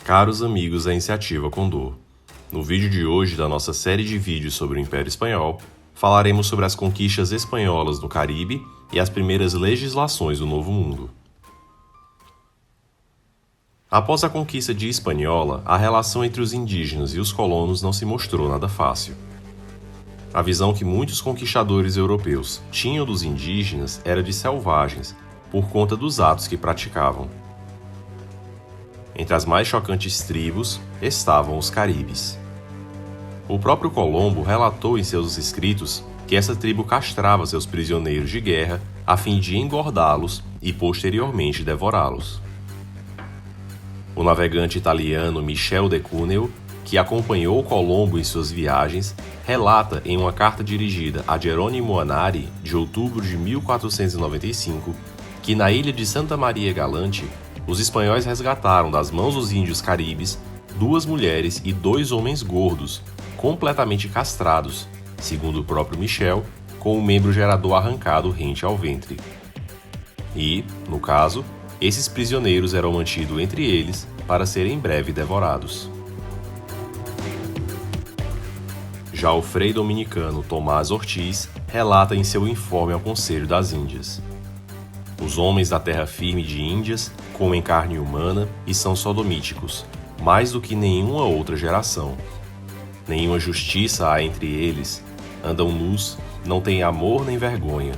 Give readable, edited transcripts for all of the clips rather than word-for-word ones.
Caros amigos da Iniciativa Condor, no vídeo de hoje da nossa série de vídeos sobre o Império Espanhol, falaremos sobre as conquistas espanholas no Caribe e as primeiras legislações do Novo Mundo. Após a conquista de Hispaniola, a relação entre os indígenas e os colonos não se mostrou nada fácil. A visão que muitos conquistadores europeus tinham dos indígenas era de selvagens, por conta dos atos que praticavam. Entre as mais chocantes tribos estavam os caribes. O próprio Colombo relatou em seus escritos que essa tribo castrava seus prisioneiros de guerra a fim de engordá-los e posteriormente devorá-los. O navegante italiano Michel de Cuneo, que acompanhou Colombo em suas viagens, relata em uma carta dirigida a Jerônimo Anari, de outubro de 1495, que na ilha de Santa Maria Galante, os espanhóis resgataram das mãos dos índios caribes 2 mulheres e 2 homens gordos, completamente castrados, segundo o próprio Michel, com o membro gerador arrancado rente ao ventre. E, no caso, esses prisioneiros eram mantidos entre eles para serem em breve devorados. Já o frei dominicano Tomás Ortiz relata em seu informe ao Conselho das Índias: os homens da terra firme de Índias comem carne humana e são sodomíticos, mais do que nenhuma outra geração. Nenhuma justiça há entre eles, andam nus, não têm amor nem vergonha.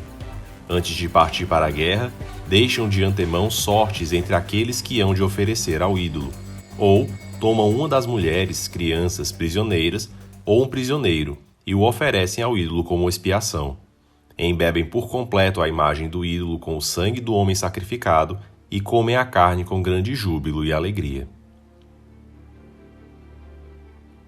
Antes de partir para a guerra, deixam de antemão sortes entre aqueles que hão de oferecer ao ídolo, ou tomam uma das mulheres, crianças, prisioneiras, ou um prisioneiro, e o oferecem ao ídolo como expiação. Embebem por completo a imagem do ídolo com o sangue do homem sacrificado e comem a carne com grande júbilo e alegria.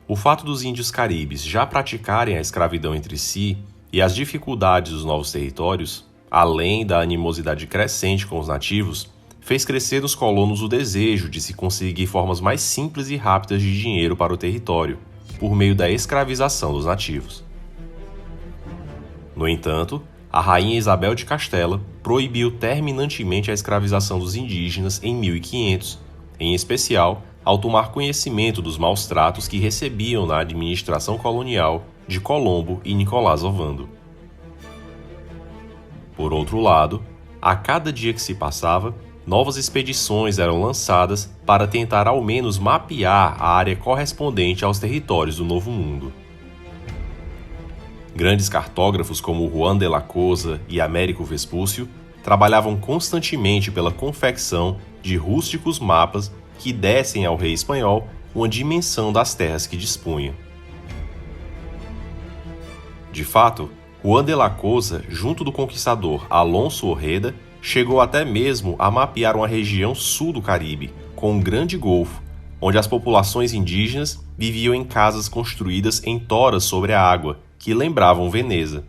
O fato dos índios caribes já praticarem a escravidão entre si e as dificuldades dos novos territórios, além da animosidade crescente com os nativos, fez crescer nos colonos o desejo de se conseguir formas mais simples e rápidas de dinheiro para o território, por meio da escravização dos nativos. No entanto, a rainha Isabel de Castela proibiu terminantemente a escravização dos indígenas em 1500, em especial ao tomar conhecimento dos maus tratos que recebiam na administração colonial de Colombo e Nicolás Ovando. Por outro lado, a cada dia que se passava, novas expedições eram lançadas para tentar ao menos mapear a área correspondente aos territórios do Novo Mundo. Grandes cartógrafos como Juan de la Cosa e Américo Vespúcio trabalhavam constantemente pela confecção de rústicos mapas que dessem ao rei espanhol uma dimensão das terras que dispunha. De fato, Juan de la Cosa, junto do conquistador Alonso Ojeda, chegou até mesmo a mapear uma região sul do Caribe, com um grande golfo, onde as populações indígenas viviam em casas construídas em toras sobre a água, que lembravam Veneza.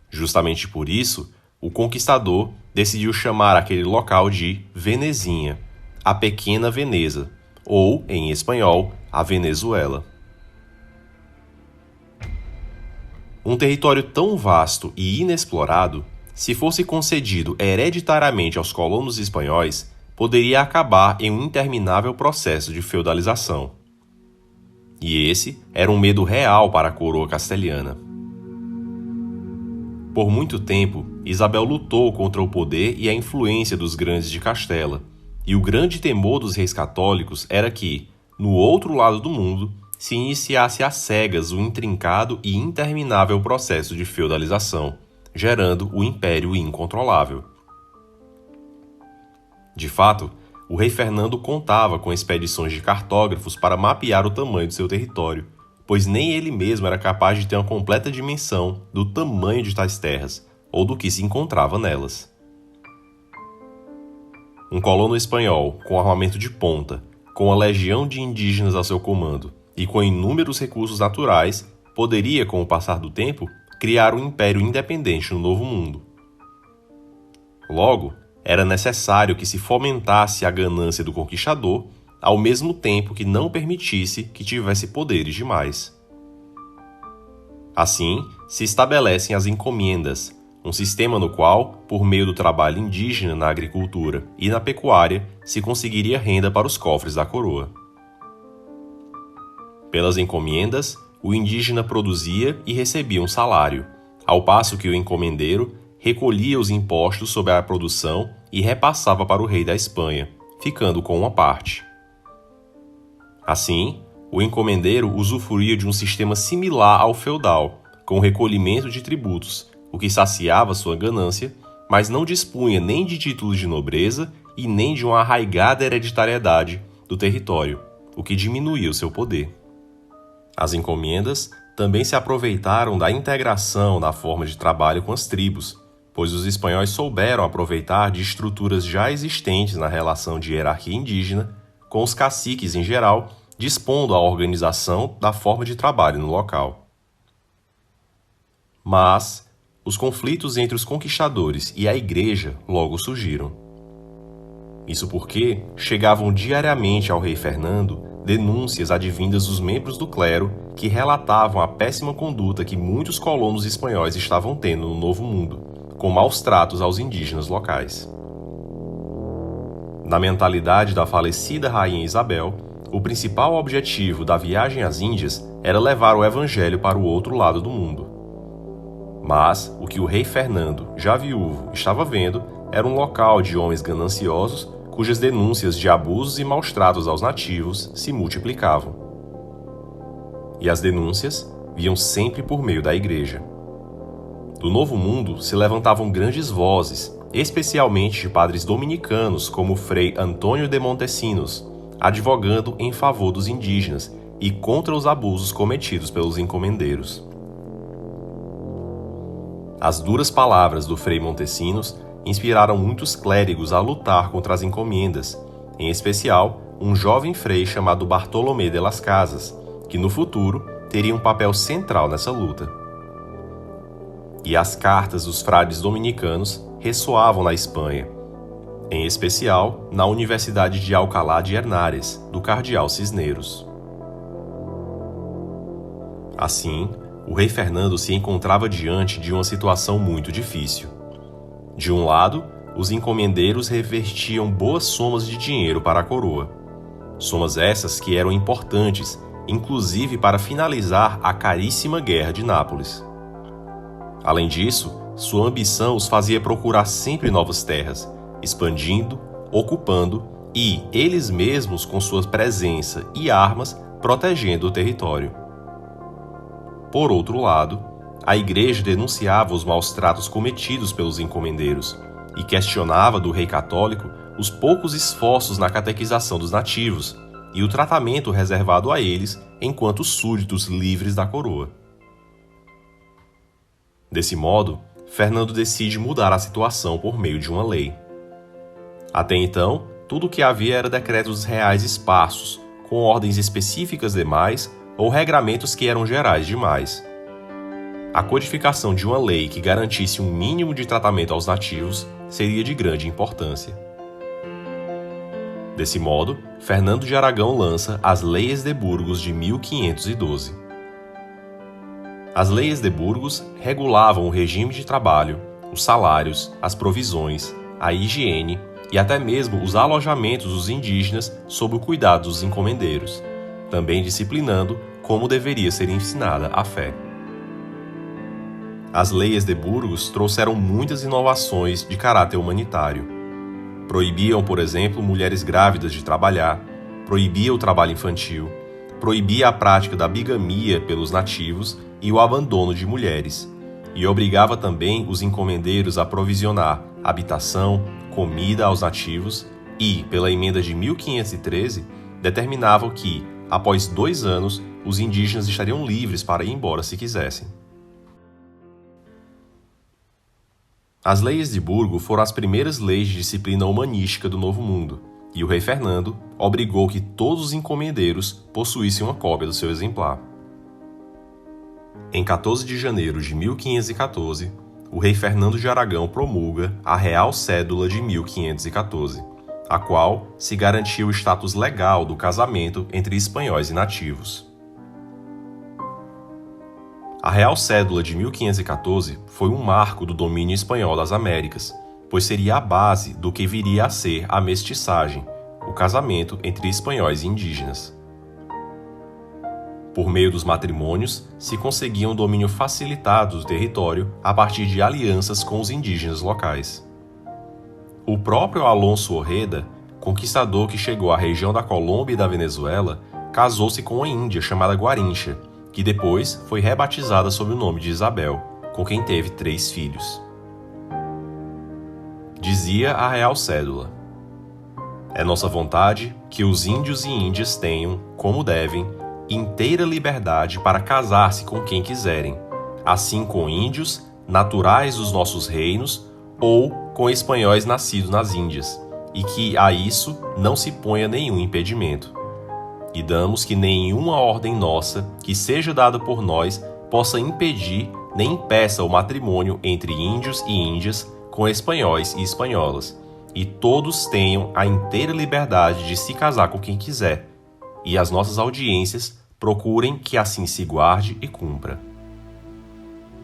Justamente por isso, o conquistador decidiu chamar aquele local de Venezinha, a Pequena Veneza, ou, em espanhol, a Venezuela. Um território tão vasto e inexplorado, se fosse concedido hereditariamente aos colonos espanhóis, poderia acabar em um interminável processo de feudalização. E esse era um medo real para a coroa castelhana. Por muito tempo, Isabel lutou contra o poder e a influência dos grandes de Castela, e o grande temor dos reis católicos era que, no outro lado do mundo, se iniciasse às cegas o intrincado e interminável processo de feudalização, gerando o Império Incontrolável. De fato, o rei Fernando contava com expedições de cartógrafos para mapear o tamanho do seu território, pois nem ele mesmo era capaz de ter uma completa dimensão do tamanho de tais terras, ou do que se encontrava nelas. Um colono espanhol, com armamento de ponta, com uma legião de indígenas a seu comando e com inúmeros recursos naturais, poderia, com o passar do tempo, criar um império independente no Novo Mundo. Logo, era necessário que se fomentasse a ganância do conquistador, ao mesmo tempo que não permitisse que tivesse poderes demais. Assim, se estabelecem as encomendas, um sistema no qual, por meio do trabalho indígena na agricultura e na pecuária, se conseguiria renda para os cofres da coroa. Pelas encomendas, o indígena produzia e recebia um salário, ao passo que o encomendeiro recolhia os impostos sobre a produção e repassava para o rei da Espanha, ficando com uma parte. Assim, o encomendeiro usufruía de um sistema similar ao feudal, com o recolhimento de tributos, o que saciava sua ganância, mas não dispunha nem de títulos de nobreza e nem de uma arraigada hereditariedade do território, o que diminuía o seu poder. As encomendas também se aproveitaram da integração na forma de trabalho com as tribos, pois os espanhóis souberam aproveitar de estruturas já existentes na relação de hierarquia indígena, com os caciques em geral, dispondo a organização da forma de trabalho no local. Mas os conflitos entre os conquistadores e a Igreja logo surgiram. Isso porque chegavam diariamente ao rei Fernando denúncias advindas dos membros do clero que relatavam a péssima conduta que muitos colonos espanhóis estavam tendo no Novo Mundo, com maus tratos aos indígenas locais. Na mentalidade da falecida Rainha Isabel, o principal objetivo da viagem às Índias era levar o evangelho para o outro lado do mundo. Mas o que o rei Fernando, já viúvo, estava vendo era um local de homens gananciosos cujas denúncias de abusos e maus-tratos aos nativos se multiplicavam. E as denúncias vinham sempre por meio da Igreja. Do Novo Mundo se levantavam grandes vozes, especialmente de padres dominicanos como o Frei Antônio de Montesinos, advogando em favor dos indígenas e contra os abusos cometidos pelos encomendeiros. As duras palavras do Frei Montesinos inspiraram muitos clérigos a lutar contra as encomendas, em especial um jovem frei chamado Bartolomé de las Casas, que no futuro teria um papel central nessa luta. E as cartas dos frades dominicanos ressoavam na Espanha, em especial na Universidade de Alcalá de Henares, do cardeal Cisneros. Assim, o rei Fernando se encontrava diante de uma situação muito difícil. De um lado, os encomendeiros revertiam boas somas de dinheiro para a coroa. Somas essas que eram importantes, inclusive para finalizar a caríssima Guerra de Nápoles. Além disso, sua ambição os fazia procurar sempre novas terras, expandindo, ocupando e, eles mesmos com sua presença e armas, protegendo o território. Por outro lado, a Igreja denunciava os maus-tratos cometidos pelos encomendeiros e questionava do rei católico os poucos esforços na catequização dos nativos e o tratamento reservado a eles enquanto súditos livres da coroa. Desse modo, Fernando decide mudar a situação por meio de uma lei. Até então, tudo o que havia era decretos reais esparsos, com ordens específicas demais ou regramentos que eram gerais demais. A codificação de uma lei que garantisse um mínimo de tratamento aos nativos seria de grande importância. Desse modo, Fernando de Aragão lança as Leis de Burgos de 1512. As Leis de Burgos regulavam o regime de trabalho, os salários, as provisões, a higiene e até mesmo os alojamentos dos indígenas sob o cuidado dos encomendeiros, também disciplinando como deveria ser ensinada a fé. As Leis de Burgos trouxeram muitas inovações de caráter humanitário. Proibiam, por exemplo, mulheres grávidas de trabalhar, proibia o trabalho infantil, proibia a prática da bigamia pelos nativos e o abandono de mulheres, e obrigava também os encomendeiros a provisionar habitação, comida aos nativos e, pela emenda de 1513, determinavam que, após 2 anos, os indígenas estariam livres para ir embora se quisessem. As Leis de Burgo foram as primeiras leis de disciplina humanística do Novo Mundo, e o rei Fernando obrigou que todos os encomendeiros possuíssem uma cópia do seu exemplar. Em 14 de janeiro de 1514, o rei Fernando de Aragão promulga a Real Cédula de 1514, a qual se garantia o status legal do casamento entre espanhóis e nativos. A Real Cédula de 1514 foi um marco do domínio espanhol das Américas, pois seria a base do que viria a ser a mestiçagem, o casamento entre espanhóis e indígenas. Por meio dos matrimônios, se conseguia um domínio facilitado do território a partir de alianças com os indígenas locais. O próprio Alonso Ojeda, conquistador que chegou à região da Colômbia e da Venezuela, casou-se com uma índia chamada Guarincha, que depois foi rebatizada sob o nome de Isabel, com quem teve 3 filhos. Dizia a Real Cédula: é nossa vontade que os índios e índias tenham, como devem, inteira liberdade para casar-se com quem quiserem, assim com índios, naturais dos nossos reinos, ou com espanhóis nascidos nas Índias, e que a isso não se ponha nenhum impedimento. E damos que nenhuma ordem nossa, que seja dada por nós, possa impedir nem impeça o matrimônio entre índios e índias com espanhóis e espanholas, e todos tenham a inteira liberdade de se casar com quem quiser, e as nossas audiências procurem que assim se guarde e cumpra.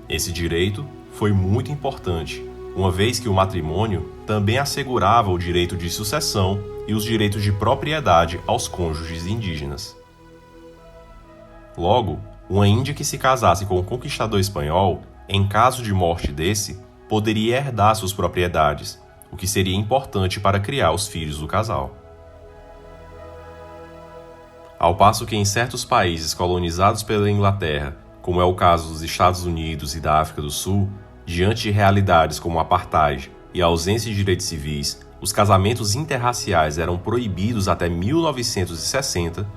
Esse direito foi muito importante, uma vez que o matrimônio também assegurava o direito de sucessão e os direitos de propriedade aos cônjuges indígenas. Logo, uma índia que se casasse com um conquistador espanhol, em caso de morte desse, poderia herdar suas propriedades, o que seria importante para criar os filhos do casal. Ao passo que em certos países colonizados pela Inglaterra, como é o caso dos Estados Unidos e da África do Sul, diante de realidades como o apartheid e a ausência de direitos civis, os casamentos interraciais eram proibidos até 1960,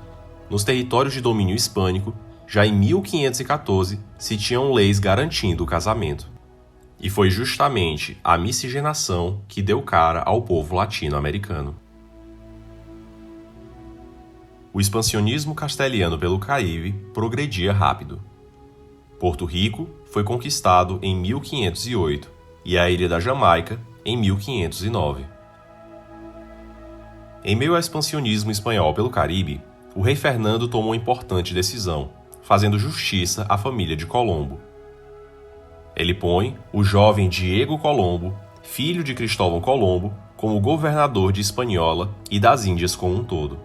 nos territórios de domínio hispânico, já em 1514 se tinham leis garantindo o casamento. E foi justamente a miscigenação que deu cara ao povo latino-americano. O expansionismo castelhano pelo Caribe progredia rápido. Porto Rico foi conquistado em 1508 e a Ilha da Jamaica em 1509. Em meio ao expansionismo espanhol pelo Caribe, o rei Fernando tomou uma importante decisão, fazendo justiça à família de Colombo. Ele põe o jovem Diego Colombo, filho de Cristóvão Colombo, como governador de Hispaniola e das Índias como um todo.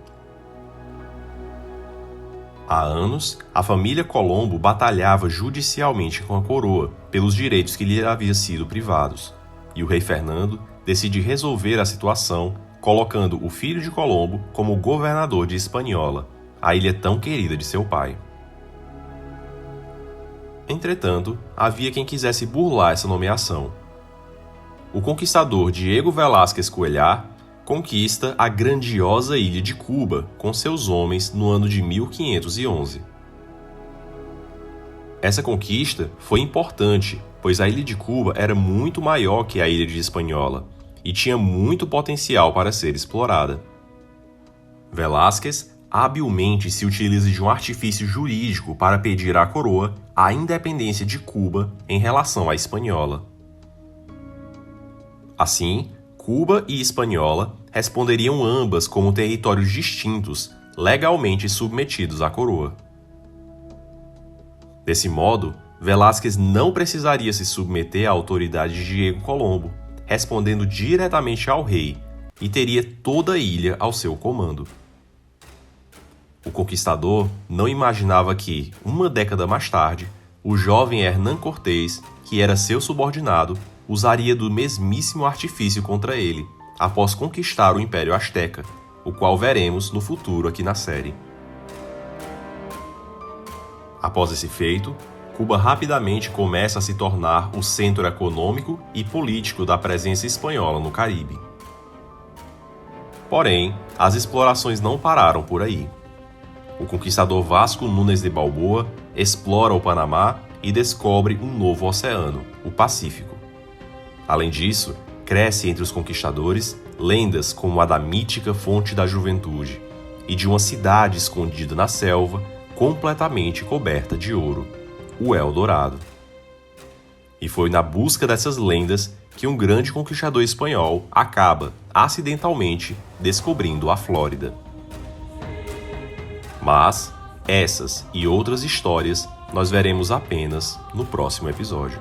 Há anos, a família Colombo batalhava judicialmente com a coroa pelos direitos que lhe haviam sido privados, e o rei Fernando decide resolver a situação colocando o filho de Colombo como governador de Hispaniola, a ilha tão querida de seu pai. Entretanto, havia quem quisesse burlar essa nomeação. O conquistador Diego Velázquez Cuéllar conquista a grandiosa ilha de Cuba com seus homens no ano de 1511. Essa conquista foi importante, pois a ilha de Cuba era muito maior que a ilha de Hispaniola e tinha muito potencial para ser explorada. Velázquez habilmente se utiliza de um artifício jurídico para pedir à coroa a independência de Cuba em relação à Hispaniola. Assim, Cuba e Hispaniola responderiam ambas como territórios distintos, legalmente submetidos à coroa. Desse modo, Velázquez não precisaria se submeter à autoridade de Diego Colombo, respondendo diretamente ao rei, e teria toda a ilha ao seu comando. O conquistador não imaginava que, uma década mais tarde, o jovem Hernán Cortés, que era seu subordinado, usaria do mesmíssimo artifício contra ele, após conquistar o Império Azteca, o qual veremos no futuro aqui na série. Após esse feito, Cuba rapidamente começa a se tornar o centro econômico e político da presença espanhola no Caribe. Porém, as explorações não pararam por aí. O conquistador Vasco Núñez de Balboa explora o Panamá e descobre um novo oceano, o Pacífico. Além disso, cresce entre os conquistadores lendas como a da mítica Fonte da Juventude e de uma cidade escondida na selva completamente coberta de ouro, o Eldorado. E foi na busca dessas lendas que um grande conquistador espanhol acaba, acidentalmente, descobrindo a Flórida. Mas essas e outras histórias nós veremos apenas no próximo episódio.